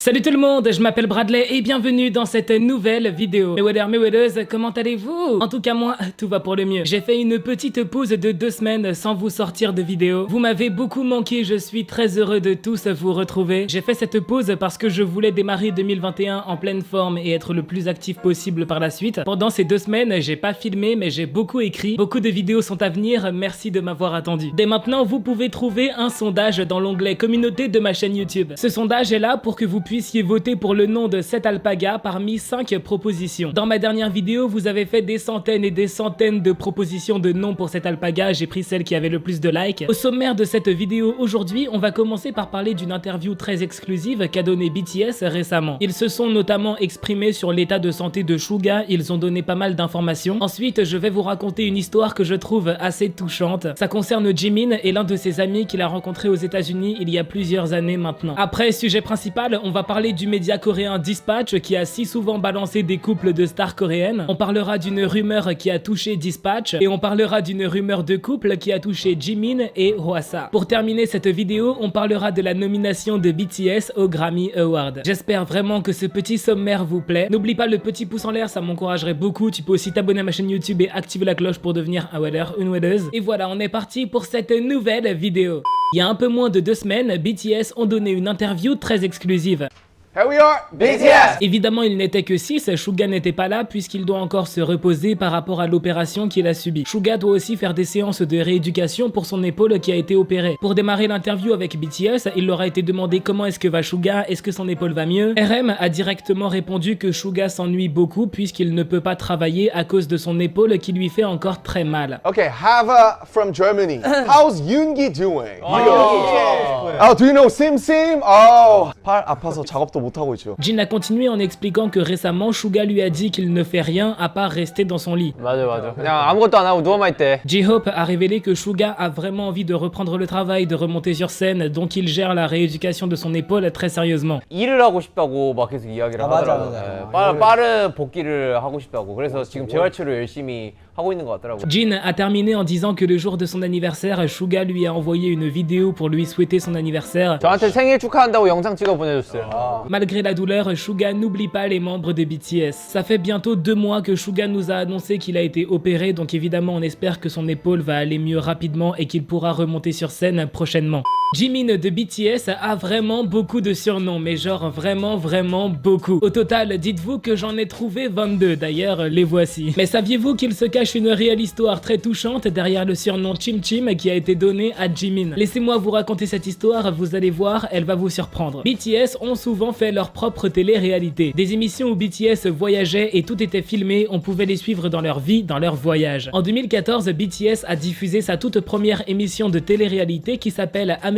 Salut tout le monde, je m'appelle Bradley et bienvenue dans cette nouvelle vidéo. Mes waders, mes wadeuses, comment allez-vous? En tout cas moi, tout va pour le mieux. J'ai fait une petite pause de 2 semaines sans vous sortir de vidéo. Vous m'avez beaucoup manqué, je suis très heureux de tous vous retrouver. J'ai fait cette pause parce que je voulais démarrer 2021 en pleine forme et être le plus actif possible par la suite. Pendant ces 2 semaines, j'ai pas filmé mais j'ai beaucoup écrit. Beaucoup de vidéos sont à venir, merci de m'avoir attendu. Dès maintenant, vous pouvez trouver un sondage dans l'onglet communauté de ma chaîne YouTube. Ce sondage est là pour que vous puissiez voter pour le nom de cette alpaga parmi 5 propositions. Dans ma dernière vidéo, vous avez fait des centaines et des centaines de propositions de noms pour cette alpaga, j'ai pris celle qui avait le plus de likes. Au sommaire de cette vidéo aujourd'hui, on va commencer par parler d'une interview très exclusive qu'a donné BTS récemment. Ils se sont notamment exprimés sur l'état de santé de Suga, ils ont donné pas mal d'informations. Ensuite, je vais vous raconter une histoire que je trouve assez touchante. Ça concerne Jimin et l'un de ses amis qu'il a rencontré aux États-Unis il y a plusieurs années maintenant. Après, sujet principal, on va parler du média coréen Dispatch qui a si souvent balancé des couples de stars coréennes. On parlera d'une rumeur qui a touché Dispatch et on parlera d'une rumeur de couple qui a touché Jimin et Hwasa. Pour terminer cette vidéo, on parlera de la nomination de BTS au Grammy Award. J'espère vraiment que ce petit sommaire vous plaît. N'oublie pas le petit pouce en l'air, ça m'encouragerait beaucoup. Tu peux aussi t'abonner à ma chaîne YouTube et activer la cloche pour devenir un wader, une wadeuse. Et voilà, on est parti pour cette nouvelle vidéo. Il y a un peu moins de 2 semaines, BTS ont donné une interview très exclusive. Here we are, BTS! Évidemment, il n'était que 6, Suga n'était pas là puisqu'il doit encore se reposer par rapport à l'opération qu'il a subie. Suga doit aussi faire des séances de rééducation pour son épaule qui a été opérée. Pour démarrer l'interview avec BTS, il leur a été demandé comment est-ce que va Suga, est-ce que son épaule va mieux. RM a directement répondu que Suga s'ennuie beaucoup puisqu'il ne peut pas travailler à cause de son épaule qui lui fait encore très mal. Okay, Hava from Germany. How's Yoongi doing? Oh, do you know Sim Sim? Oh, 팔 아파서 작업도 못 하고 있죠. Jin a continué en expliquant que récemment, Suga lui a dit qu'il ne fait rien à part rester dans son lit. 맞아. 그냥 아무것도 안 하고 누워만 있대. J-Hope a révélé que Suga a vraiment envie de reprendre le travail, de remonter sur scène, donc il gère la rééducation de son épaule très sérieusement. 일을 하고 싶다고 막 계속 이야기를 하더라고요. 네, 빠른 복귀를 하고 싶다고. 그래서 지금 재활치료 열심히 하고 있는 것 같더라고요. Jin a terminé en disant que le jour de son anniversaire, Suga lui a envoyé une vidéo pour lui souhaiter son anniversaire. 저한테 생일 축하한다고 영상 찍어 보내줬어요. Malgré la douleur, Suga n'oublie pas les membres de BTS. Ça fait bientôt 2 mois que Suga nous a annoncé qu'il a été opéré, donc évidemment on espère que son épaule va aller mieux rapidement et qu'il pourra remonter sur scène prochainement. Jimin de BTS a vraiment beaucoup de surnoms, mais genre vraiment beaucoup. Au total, dites-vous que j'en ai trouvé 22, d'ailleurs les voici. Mais saviez-vous qu'il se cache une réelle histoire très touchante derrière le surnom Chim Chim qui a été donné à Jimin? Laissez-moi vous raconter cette histoire, vous allez voir, elle va vous surprendre. BTS ont souvent fait leur propre télé-réalité. Des émissions où BTS voyageait et tout était filmé, on pouvait les suivre dans leur vie, dans leur voyage. En 2014, BTS a diffusé sa toute première émission de télé-réalité qui s'appelle American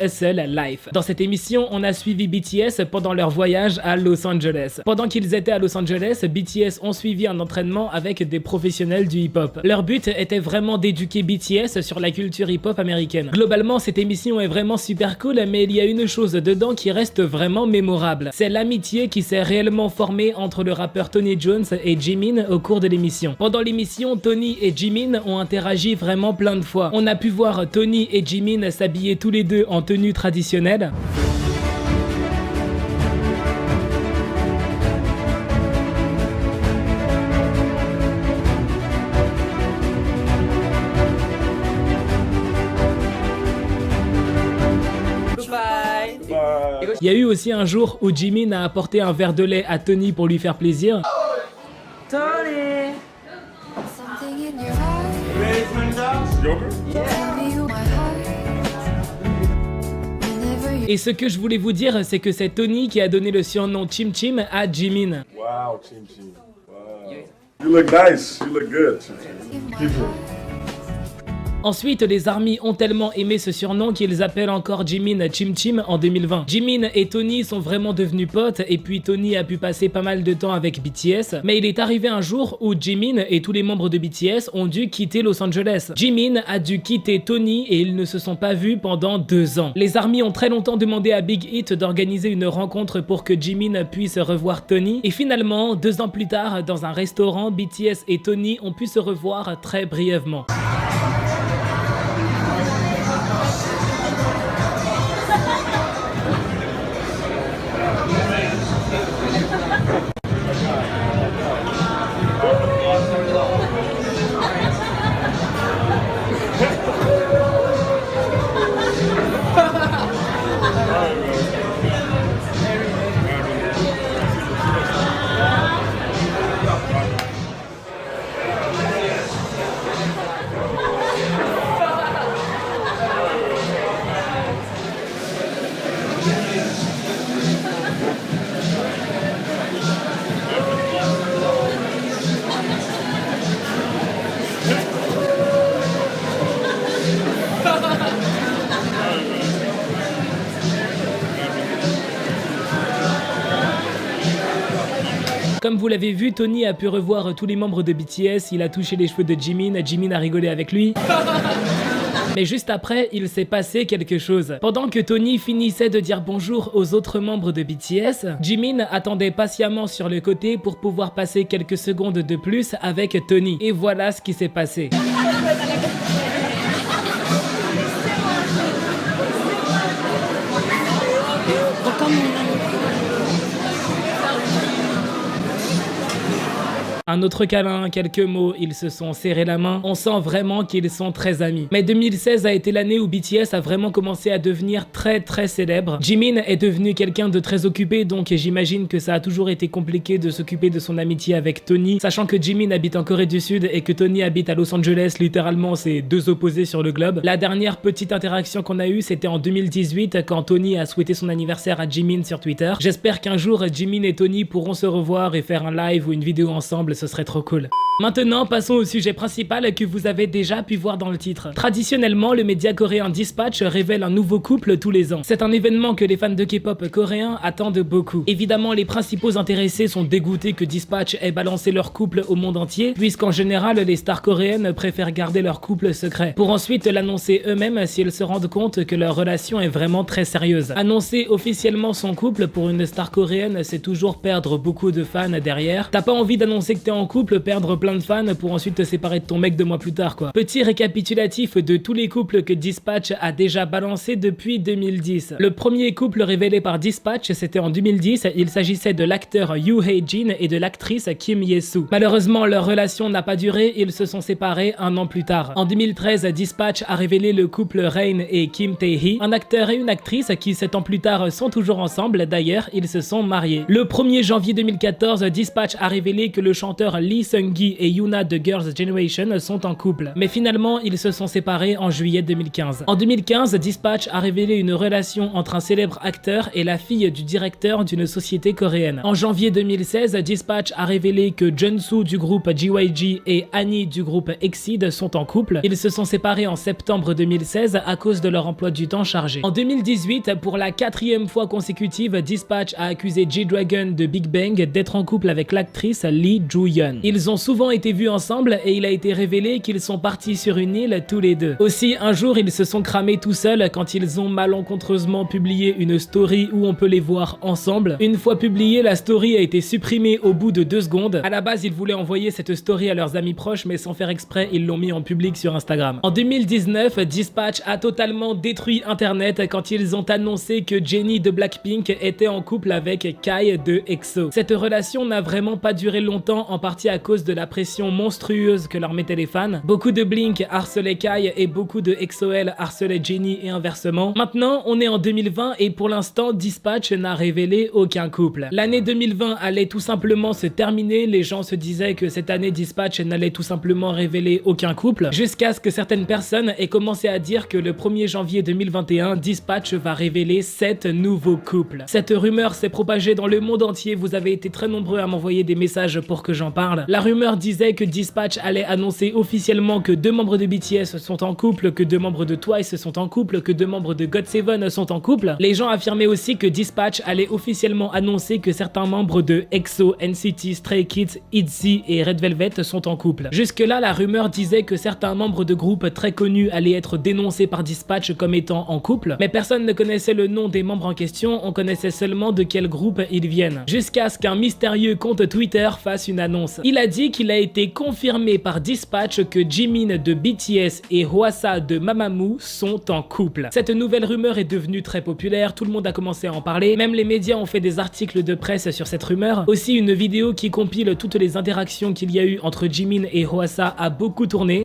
Hustle Life. Dans cette émission, on a suivi BTS pendant leur voyage à Los Angeles. Pendant qu'ils étaient à Los Angeles, BTS ont suivi un entraînement avec des professionnels du hip-hop. Leur but était vraiment d'éduquer BTS sur la culture hip-hop américaine. Globalement, cette émission est vraiment super cool, mais il y a une chose dedans qui reste vraiment mémorable. C'est l'amitié qui s'est réellement formée entre le rappeur Tony Jones et Jimin au cours de l'émission. Pendant l'émission, Tony et Jimin ont interagi vraiment plein de fois. On a pu voir Tony et Jimin s'habiller tous les deux en tenue traditionnelle. Il y a eu aussi un jour où Jimin a apporté un verre de lait à Tony pour lui faire plaisir. Tony! Et ce que je voulais vous dire, c'est que c'est Tony qui a donné le surnom Chim Chim à Jimin. Wow, Chim Chim. Wow. You look nice. You look good, Chim Chim. Keep it. Ensuite, les ARMY ont tellement aimé ce surnom qu'ils appellent encore Jimin Chim Chim en 2020. Jimin et Tony sont vraiment devenus potes et puis Tony a pu passer pas mal de temps avec BTS. Mais il est arrivé un jour où Jimin et tous les membres de BTS ont dû quitter Los Angeles. Jimin a dû quitter Tony et ils ne se sont pas vus pendant 2 ans. Les ARMY ont très longtemps demandé à Big Hit d'organiser une rencontre pour que Jimin puisse revoir Tony. Et finalement, 2 ans plus tard, dans un restaurant, BTS et Tony ont pu se revoir très brièvement. Comme vous l'avez vu, Tony a pu revoir tous les membres de BTS, il a touché les cheveux de Jimin, Jimin a rigolé avec lui. Mais juste après, il s'est passé quelque chose. Pendant que Tony finissait de dire bonjour aux autres membres de BTS, Jimin attendait patiemment sur le côté pour pouvoir passer quelques secondes de plus avec Tony. Et voilà ce qui s'est passé. Un autre câlin, quelques mots, ils se sont serrés la main. On sent vraiment qu'ils sont très amis. Mais 2016 a été l'année où BTS a vraiment commencé à devenir très célèbre. Jimin est devenu quelqu'un de très occupé, donc j'imagine que ça a toujours été compliqué de s'occuper de son amitié avec Tony, sachant que Jimin habite en Corée du Sud et que Tony habite à Los Angeles, littéralement c'est deux opposés sur le globe. La dernière petite interaction qu'on a eue, c'était en 2018 quand Tony a souhaité son anniversaire à Jimin sur Twitter. J'espère qu'un jour Jimin et Tony pourront se revoir et faire un live ou une vidéo ensemble, ce serait trop cool. Maintenant, passons au sujet principal que vous avez déjà pu voir dans le titre. Traditionnellement, le média coréen Dispatch révèle un nouveau couple tous les ans. C'est un événement que les fans de K-pop coréens attendent beaucoup. Évidemment, les principaux intéressés sont dégoûtés que Dispatch ait balancé leur couple au monde entier, puisqu'en général, les stars coréennes préfèrent garder leur couple secret, pour ensuite l'annoncer eux-mêmes si elles se rendent compte que leur relation est vraiment très sérieuse. Annoncer officiellement son couple pour une star coréenne, c'est toujours perdre beaucoup de fans derrière. T'as pas envie d'annoncer que t'es en couple, perdre plein de fans pour ensuite te séparer de ton mec 2 mois plus tard quoi. Petit récapitulatif de tous les couples que Dispatch a déjà balancé depuis 2010. Le premier couple révélé par Dispatch, c'était en 2010, il s'agissait de l'acteur Yoo Hae-jin et de l'actrice Kim Ye-soo. Malheureusement, leur relation n'a pas duré, ils se sont séparés 1 an plus tard. En 2013, Dispatch a révélé le couple Rain et Kim Tae-hee, un acteur et une actrice qui 7 ans plus tard sont toujours ensemble, d'ailleurs ils se sont mariés. Le 1er janvier 2014, Dispatch a révélé que le chanteur Lee Seung-gi et Yoona de Girls' Generation sont en couple. Mais finalement, ils se sont séparés en juillet 2015. En 2015, Dispatch a révélé une relation entre un célèbre acteur et la fille du directeur d'une société coréenne. En janvier 2016, Dispatch a révélé que Junsu du groupe JYG et Annie du groupe EXID sont en couple. Ils se sont séparés en septembre 2016 à cause de leur emploi du temps chargé. En 2018, pour la 4e fois consécutive, Dispatch a accusé G-Dragon de Big Bang d'être en couple avec l'actrice Lee Joo-yeon. Ils ont souvent été vus ensemble et il a été révélé qu'ils sont partis sur une île tous les deux. Aussi, un jour, ils se sont cramés tout seuls quand ils ont malencontreusement publié une story où on peut les voir ensemble. Une fois publiée, la story a été supprimée au bout de 2 secondes. À la base, ils voulaient envoyer cette story à leurs amis proches, mais sans faire exprès, ils l'ont mis en public sur Instagram. En 2019, Dispatch a totalement détruit Internet quand ils ont annoncé que Jennie de Blackpink était en couple avec Kai de EXO. Cette relation n'a vraiment pas duré longtemps, en partie à cause de la pression monstrueuse que leur mettaient les fans. Beaucoup de Blink harcelaient Kai et beaucoup de EXO-L harcelaient Jennie et inversement. Maintenant, on est en 2020 et pour l'instant, Dispatch n'a révélé aucun couple. L'année 2020 allait tout simplement se terminer, les gens se disaient que cette année Dispatch n'allait tout simplement révéler aucun couple, jusqu'à ce que certaines personnes aient commencé à dire que le 1er janvier 2021, Dispatch va révéler 7 nouveaux couples. Cette rumeur s'est propagée dans le monde entier, vous avez été très nombreux à m'envoyer des messages pour que j'en parle. La rumeur disait que Dispatch allait annoncer officiellement que 2 membres de BTS sont en couple, que 2 membres de Twice sont en couple, que 2 membres de GOT7 sont en couple. Les gens affirmaient aussi que Dispatch allait officiellement annoncer que certains membres de EXO, NCT, Stray Kids, ITZY et Red Velvet sont en couple. Jusque-là, la rumeur disait que certains membres de groupes très connus allaient être dénoncés par Dispatch comme étant en couple, mais personne ne connaissait le nom des membres en question, on connaissait seulement de quel groupe ils viennent. Jusqu'à ce qu'un mystérieux compte Twitter fasse une annonce. Il a dit qu'il a été confirmé par Dispatch que Jimin de BTS et Hwasa de Mamamoo sont en couple. Cette nouvelle rumeur est devenue très populaire, tout le monde a commencé à en parler, même les médias ont fait des articles de presse sur cette rumeur. Aussi, une vidéo qui compile toutes les interactions qu'il y a eu entre Jimin et Hwasa a beaucoup tourné.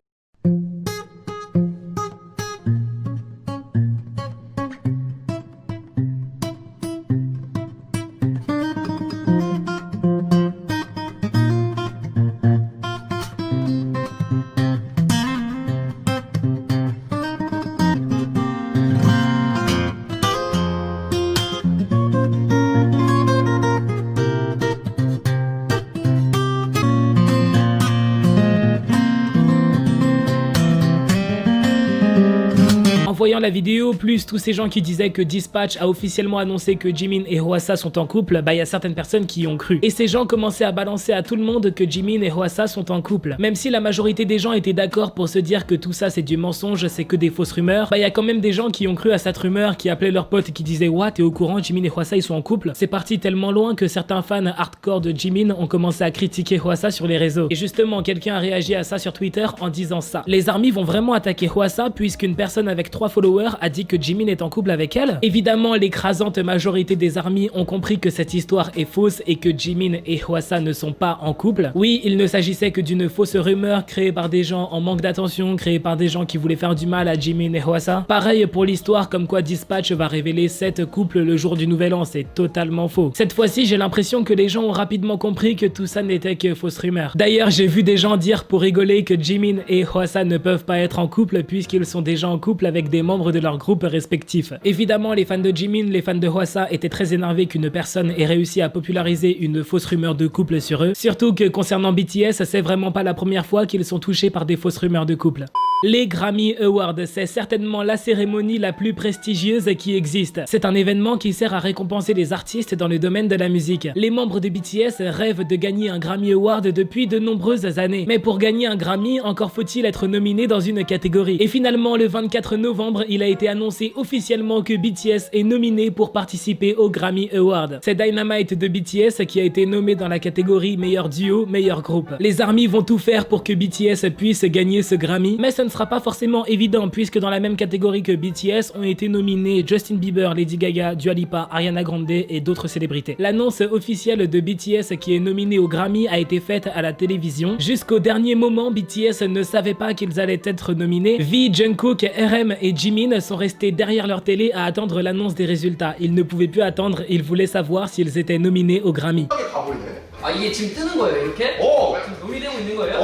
voyant la vidéo, plus tous ces gens qui disaient que Dispatch a officiellement annoncé que Jimin et Hwasa sont en couple, bah il y a certaines personnes qui y ont cru. Et ces gens commençaient à balancer à tout le monde que Jimin et Hwasa sont en couple. Même si la majorité des gens étaient d'accord pour se dire que tout ça c'est du mensonge, c'est que des fausses rumeurs, bah il y a quand même des gens qui ont cru à cette rumeur, qui appelaient leurs potes et qui disaient "What, t'es au courant, Jimin et Hwasa ils sont en couple?" C'est parti tellement loin que certains fans hardcore de Jimin ont commencé à critiquer Hwasa sur les réseaux. Et justement, quelqu'un a réagi à ça sur Twitter en disant ça. Les armies vont vraiment attaquer Hwasa puisqu'une personne avec 3 followers a dit que Jimin est en couple avec elle. Évidemment, l'écrasante majorité des armies ont compris que cette histoire est fausse et que Jimin et Hwasa ne sont pas en couple. Oui, il ne s'agissait que d'une fausse rumeur créée par des gens en manque d'attention, créée par des gens qui voulaient faire du mal à Jimin et Hwasa. Pareil pour l'histoire comme quoi Dispatch va révéler 7 couples le jour du nouvel an, c'est totalement faux. Cette fois-ci, j'ai l'impression que les gens ont rapidement compris que tout ça n'était que fausse rumeur. D'ailleurs, j'ai vu des gens dire pour rigoler que Jimin et Hwasa ne peuvent pas être en couple puisqu'ils sont déjà en couple avec des membres de leur groupe respectifs. Évidemment, les fans de Jimin, les fans de Hwasa étaient très énervés qu'une personne ait réussi à populariser une fausse rumeur de couple sur eux. Surtout que concernant BTS, c'est vraiment pas la première fois qu'ils sont touchés par des fausses rumeurs de couple. Les Grammy Awards, c'est certainement la cérémonie la plus prestigieuse qui existe. C'est un événement qui sert à récompenser les artistes dans le domaine de la musique. Les membres de BTS rêvent de gagner un Grammy Award depuis de nombreuses années. Mais pour gagner un Grammy, encore faut-il être nominé dans une catégorie. Et finalement, le 24 novembre, il a été annoncé officiellement que BTS est nominé pour participer au Grammy Award. C'est Dynamite de BTS qui a été nommé dans la catégorie meilleur duo, meilleur groupe. Les armies vont tout faire pour que BTS puisse gagner ce Grammy, mais ça ne sera pas forcément évident puisque dans la même catégorie que BTS ont été nominés Justin Bieber, Lady Gaga, Dua Lipa, Ariana Grande et d'autres célébrités. L'annonce officielle de BTS qui est nominé au Grammy a été faite à la télévision. Jusqu'au dernier moment, BTS ne savait pas qu'ils allaient être nominés. V, Jungkook, RM et Jimin sont restés derrière leur télé à attendre l'annonce des résultats. Ils ne pouvaient plus attendre, ils voulaient savoir s'ils étaient nominés au Grammy. 아 이게 지금 뜨는 거예요 이렇게? 지금 노미되고 있는 거예요?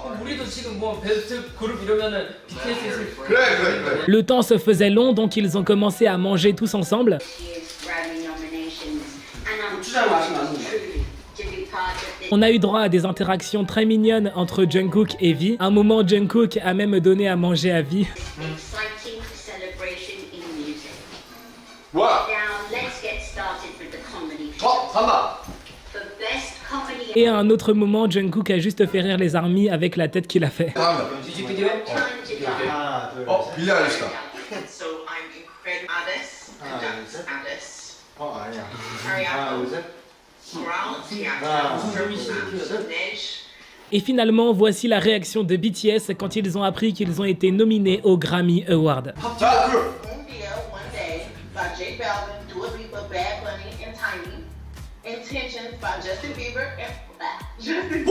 그럼 우리도 지금 뭐 베스트 그룹 이러면은 BTS 있을 그래. Le temps se faisait long donc ils ont commencé à manger tous ensemble. On a eu droit à des interactions très mignonnes entre Jungkook et V. À un moment, Jungkook a même donné à manger à V. Et à un autre moment, Jungkook a juste fait rire les armies avec la tête qu'il a fait. 뮤직비디오? 빌리 아리스다. So I'm incredible. Addis. Addis. 아니야. 하나, 둘, 셋. Et finalement, voici la réaction de BTS quand ils ont appris qu'ils ont été nominés au Grammy Award. Intentions by Justin Bieber and Justin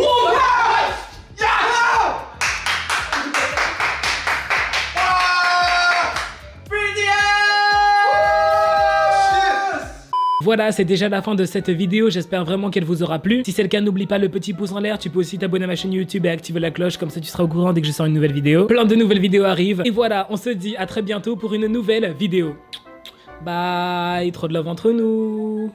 Voilà, c'est déjà la fin de cette vidéo, j'espère vraiment qu'elle vous aura plu. Si c'est le cas, n'oublie pas le petit pouce en l'air, tu peux aussi t'abonner à ma chaîne YouTube et activer la cloche, comme ça tu seras au courant dès que je sors une nouvelle vidéo. Plein de nouvelles vidéos arrivent, et voilà, on se dit à très bientôt pour une nouvelle vidéo. Bye, trop de love entre nous.